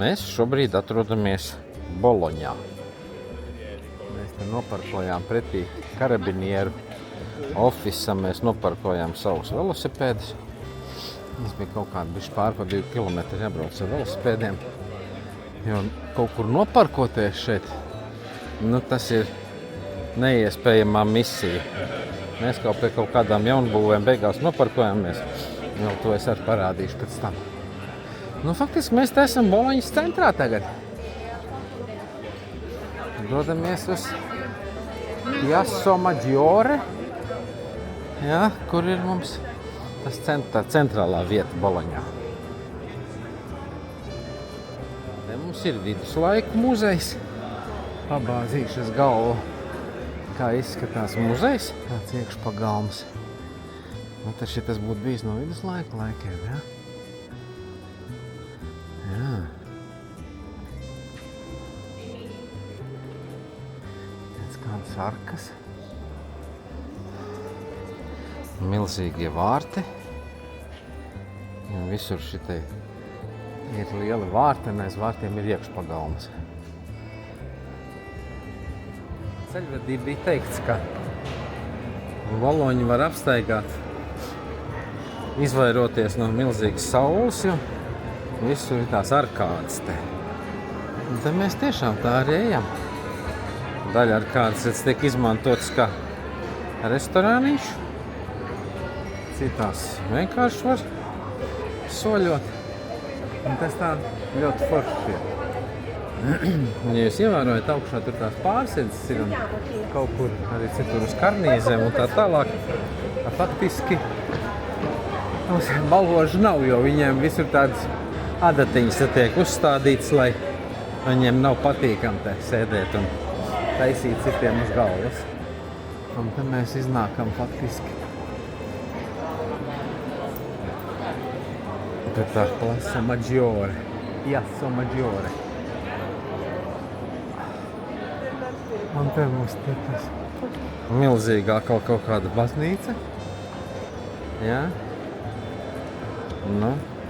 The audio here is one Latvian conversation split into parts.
Mēs šobrīd atrodamies Boloņā. Mēs te noparkojām pretī karabinieru ofisam, mēs noparkojām savus velosipēdus. Mums bija kaut kādi bišķi pār pa 2 kilometri jābrauc ar velosipēdiem. Jo kaut kur noparkoties šeit, tas ir neiespējamā misija. Mēs pie kaut kādām jaunbūvēm beigās noparkojāmies. Vēl to es arī parādīšu pēc tam. Faktiski mēs te esam Boloņas centrā tagad. Dodamies uz Piazza Maggiore, kur ir mums tas centrālā vieta Boloņā. Te mums ir viduslaiku muzejs. Pabāzīšas galvu, kā izskatās muzejs, tāds iekšpagalms. Taču tas būtu bijis no viduslaiku laikiem, jā? Kādas arkas. Milzīgie vārti. Visur šitai ir lieli vārti, un aiz vārtiem ir iekšpagalms. Ceļvedī bija teikts, ka Boloņu var apstaigāt, izvairoties no milzīgas saules, jo visur ir tās arkādes te. Un te mēs tiešām tā arī ejam. Daļa arkādes tiek izmantotas kā restorāniņš. Citās vienkārši var soļot. Un tas tā ļoti forši ir. Ja jūs ievērojat, augšā tur tās pārsēdzes ir un kaut kur arī citur uz karnīzēm un tā tālāk. Faktiski mums balvožu nav, jo viņiem visur tādas adatiņas tiek uzstādītas, lai viņiem nav patīkami te sēdēt un taisīt citiem uz galvas. Un te mēs iznākam faktiski pie tā Piazza Maggiore. Piazza Maggiore. Un te mums te tas milzīgā kaut kāda baznīca. Jā.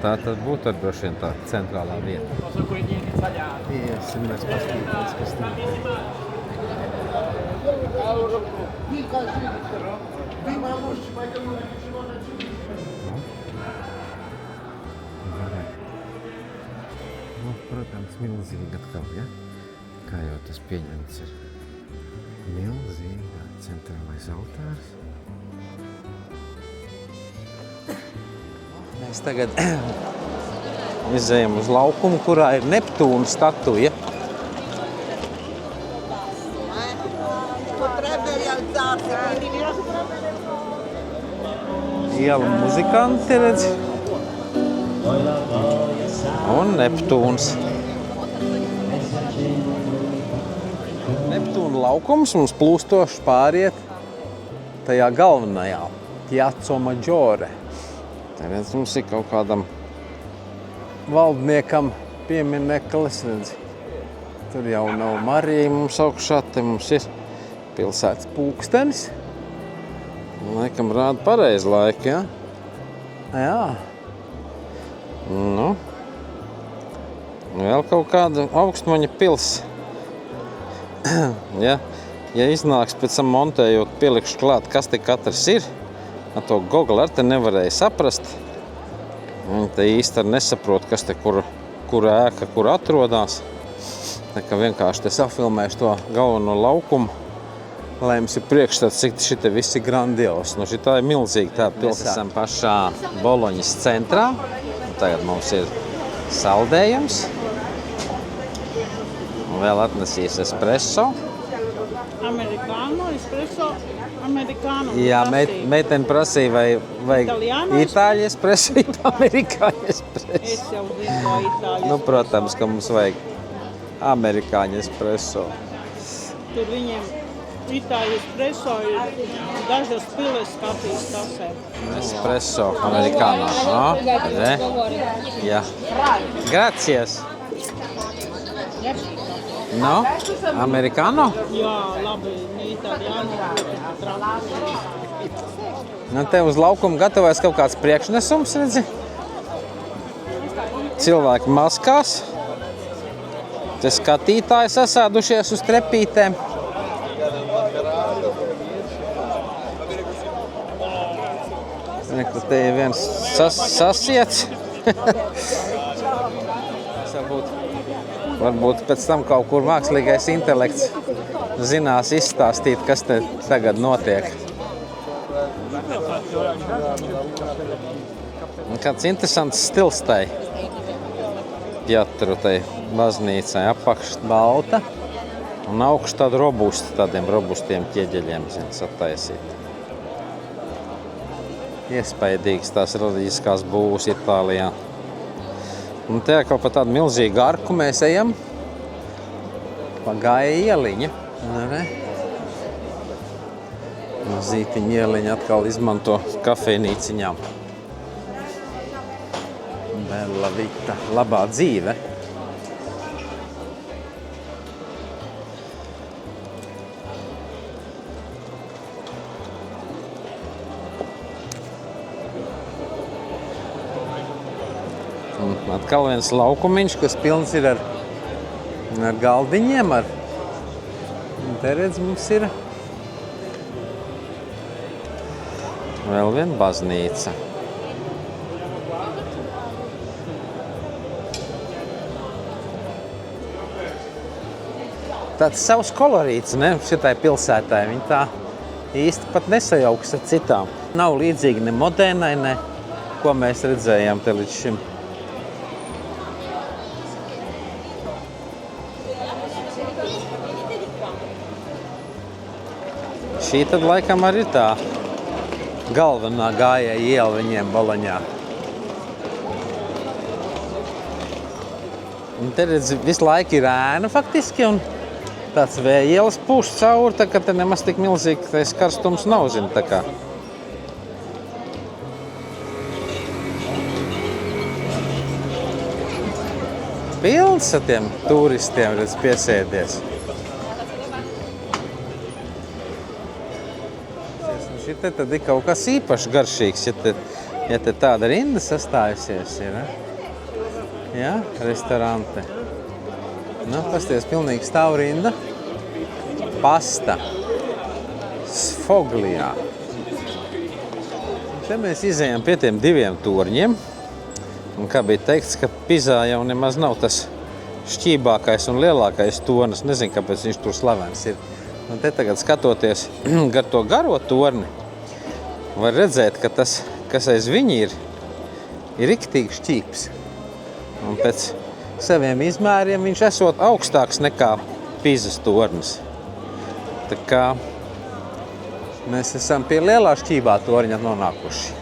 Tā tad būtu ar droši vien tā centrālā vieta. Iesim mēs paskatīties, kas tur ir. Protams, milzīgi atkal, ja? Kā jau tas pieņemts ir. Milzīga centrālais altārs. Mēs tagad izejam uz laukumu, kurā ir Neptūna statuja. Iela muzikanti, redz. Un Neptūns. Neptūna laukums mums plūstoši pāriet tajā galvenajā Piazza Maggiore. Tagad mums ir kaut kādam valdniekam piemineklis, redz. Tur jau nav Marija mums augšā, te mums ir pilsētas pulkstenis. Laikam rāda pareizi laiku, ja? Jā. Vēl kaut kāda augstmaņa pils. Ja iznāks pēc tam montējot, pielikšu klāt, kas te katrs ir, ar to Google ar te nevarēja saprast. Viņi te īsti arī nesaprot, kas te kura ēka, kur atrodās. Tā kā vienkārši te safilmēšu to galveno laukumu, lai mums ir priekšstats, cik šite viss ir grandios. Šitā ir milzīgi tā pilsēta. Mēs esam pašā Boloņas centrā. Tagad mums ir saldējums. Vēl atnesīs espresso. Americano, espresso, americano. Jā, meitene prasīja, vai itāļu espresso, amerikāņu espresso. Es jau zinu, ko itāļu. Protams, ka mums vajag amerikāņu espresso. Tur viņiem itāļu espresso ir dažas piles kafijas tasē. Espresso, amerikānā. Jā. Gracias. Amerikāno? Jā, labi, itāļu. Te uz laukumu gatavojas kaut kāds priekšnesums, redzi? Cilvēki maskās. Te skatītāji sasādušies uz trepītēm. Reku, te ir viens sasiets. Varbūt pēc tam kaut kur mākslīgais intelekts zinās izstāstīt, kas te tagad notiek. Kāds interesants stils tai Pjatru tai baznīcai. Apakš balta un augš tādu tādiem robustiem ķieģeļiem sataisīt. Iespaidīgs tās reliģiskās būvs Itālijā. Un te kaut pa tādu milzīgu arku mēs ejam pa Gaja ieliņa. Zītiņa ieliņa atkal izmanto kafejnīciņām. Bella vita, labā dzīve. Un atkal viens laukumiņš, kas pilns ir ar galdiņiem. Un te redz, mums ir vēl viena baznīca. Tāds savs kolorīts, ne, šitai pilsētai. Viņa tā īsti pat nesajauks ar citām. Nav līdzīgi ne modernai, ne ko mēs redzējām te līdz šim. Šī tad laikam arī tā galvenā Gaja iela viņiem Boloņā. Un te redz, visu laiku ir ēna faktiski un tāds vēja ielas pūš cauri, tā ka te nemaz tik milzīgs karstums nav, zin, tā kā. Pilns ar tiem turistiem, redz, piesēdies. Šite tad ir kaut kas īpaši garšīgs, ja te tāda rinda sastājusies ir, ja, restorante. Nu, pasties, pilnīgi stāv rinda. Pasta. Sfoglijā. Te mēs izējām pie tiem diviem torņiem. Un kā bija teikts, ka Pizā jau nemaz nav tas šķībākais un lielākais tornis. Nezinu, kāpēc viņš tur slavens ir. Un te tagad skatoties gar to garo torni, var redzēt, ka tas, kas aiz viņi ir riktīgi šķīps. Un pēc saviem izmēriem viņš esot augstāks nekā Pizas tornis. Tā kā mēs esam pie lielā šķībā torņa nonākuši.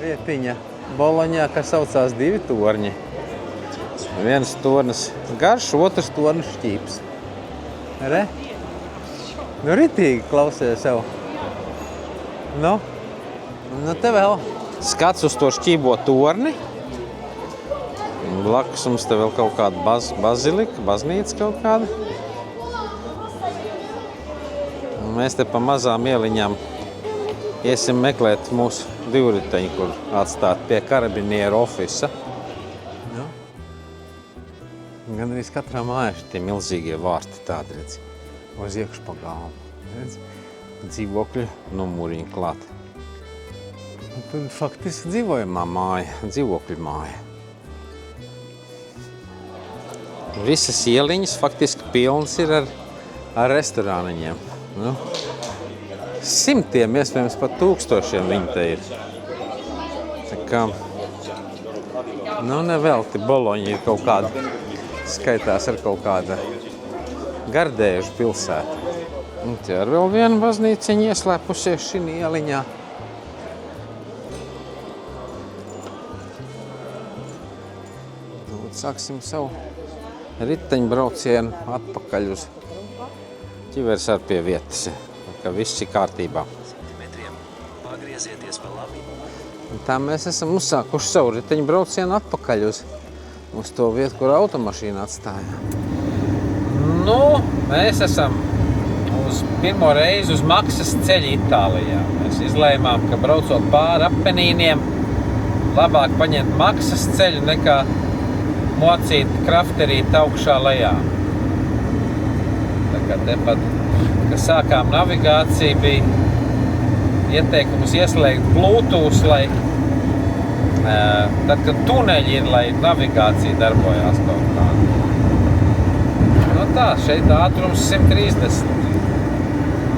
Vietiņa Boloņā, kas saucās divi torņi. Viens tornis garš, otrs tornis šķīps. Re? Nu, ritīgi klausies jau. Nu te vēl skats uz to šķībo torni. Blakus mums te vēl kaut kāda bazilika, baznīca kaut kāda. Un mēs te pa mazām ieliņām iesim meklēt mūsu divriteņu, kur atstāt pie karabinieru ofisa. Nu. Gan arī katrā mājā tie milzīgie vārti tādi, redz, uz iekšpagalmu, redz, dzīvokļu numuriņu klāt. Un tad faktiski dzīvojamā māja, dzīvokļu māja. Visas ieliņas faktiski pilns ir ar restorāniņiem. Nu, simtiem, iespējams pat tūkstošiem viņi te ir. Tā kā, nu nevelti Boloņa ir kaut kāda, skaitās ar kaut kāda gardēžu pilsēta. Un te ar vēl vienu baznīciņu ieslēpusies šī ieliņā. Nu, sāksim savu riteņbraucienu atpakaļ uz ķiveres ar pie vietas, ka viss ir kārtībā. Pagriezieties pa labi. Un tā mēs esam uzsākuši savu riteņbraucienu atpakaļ uz to vietu, kur automašīnu atstājām. Nu, mēs esam uz pirmo reizi uz maksas ceļu Itālijā. Mēs izlēmām, ka braucot pāri Apenīniem, labāk paņemt maksas ceļu nekā mocīt krafterīt augšā lejā. Tā kā tepat, kad sākām navigāciju, bija ieteikums ieslēgt Bluetooth, lai tad, kad tuneļi ir, lai navigācija darbojās kaut kā. Nu tā, šeit ātrums 130.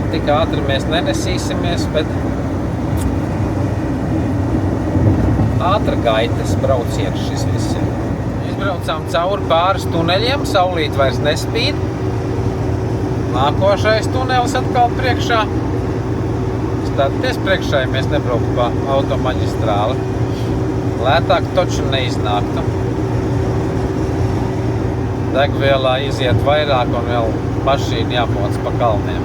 Tik ātri mēs nenesīsimies, bet ātra gaitas brauciens šis viss ir. Izbraucām cauri pāris tuneļiem, saulīt vairs nespīd. Nākošais tunelis atkal priekšā. Stāties priekšā, ja mēs nebrauktu pa automaģistrāli. Lētāk toču neiznāktu. Degvielā iziet vairāk un vēl mašīna jāmoc pa kalniem.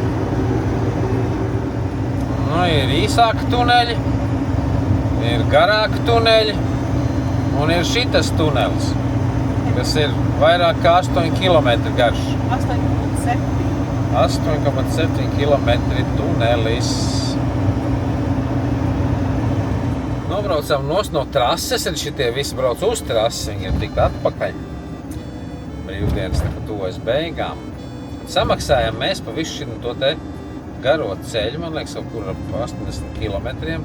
Nu, ir īsāki tuneļi, ir garāki tuneļi un ir šitas tunelis, kas ir vairāk kā 8 km garš. 8,7 km tunelis. Nobraucām no trases, un šitie visi brauc uz trases, viņi ir tikt atpakaļ. Brīvdienas tuvojas beigām. Samaksājām mēs pa visu šim to te garo ceļu, man liekas, kaut kur ap 80 kilometriem.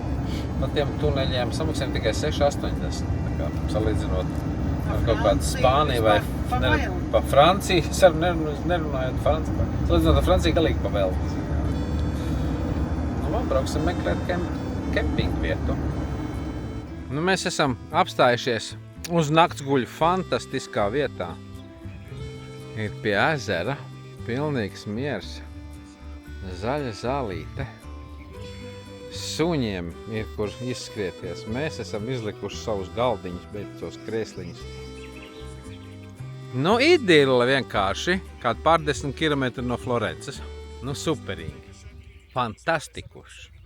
Pa tiem tuneļiem samaksājām tikai 6,80. Tā kā salīdzinot ar kaut kādu Spāniju vai pa Franciju. Es nerunājot Franciju. Salīdzinot ar Franciju galīgi pa velti. Nu, man brauksim meklēt kempingu vietu. Nu, mēs esam apstājušies uz naktsguļu fantastiskā vietā. Ir pie ezera, pilnīgs miers. Zaļa zālīte. Suņiem ir, kur izskrieties. Mēs esam izlikuši savus galdiņus, beidzos krēsliņus. Nu, idila vienkārši, kād pār 10 km no Florences. Nu, superīgi. Fantastikuši.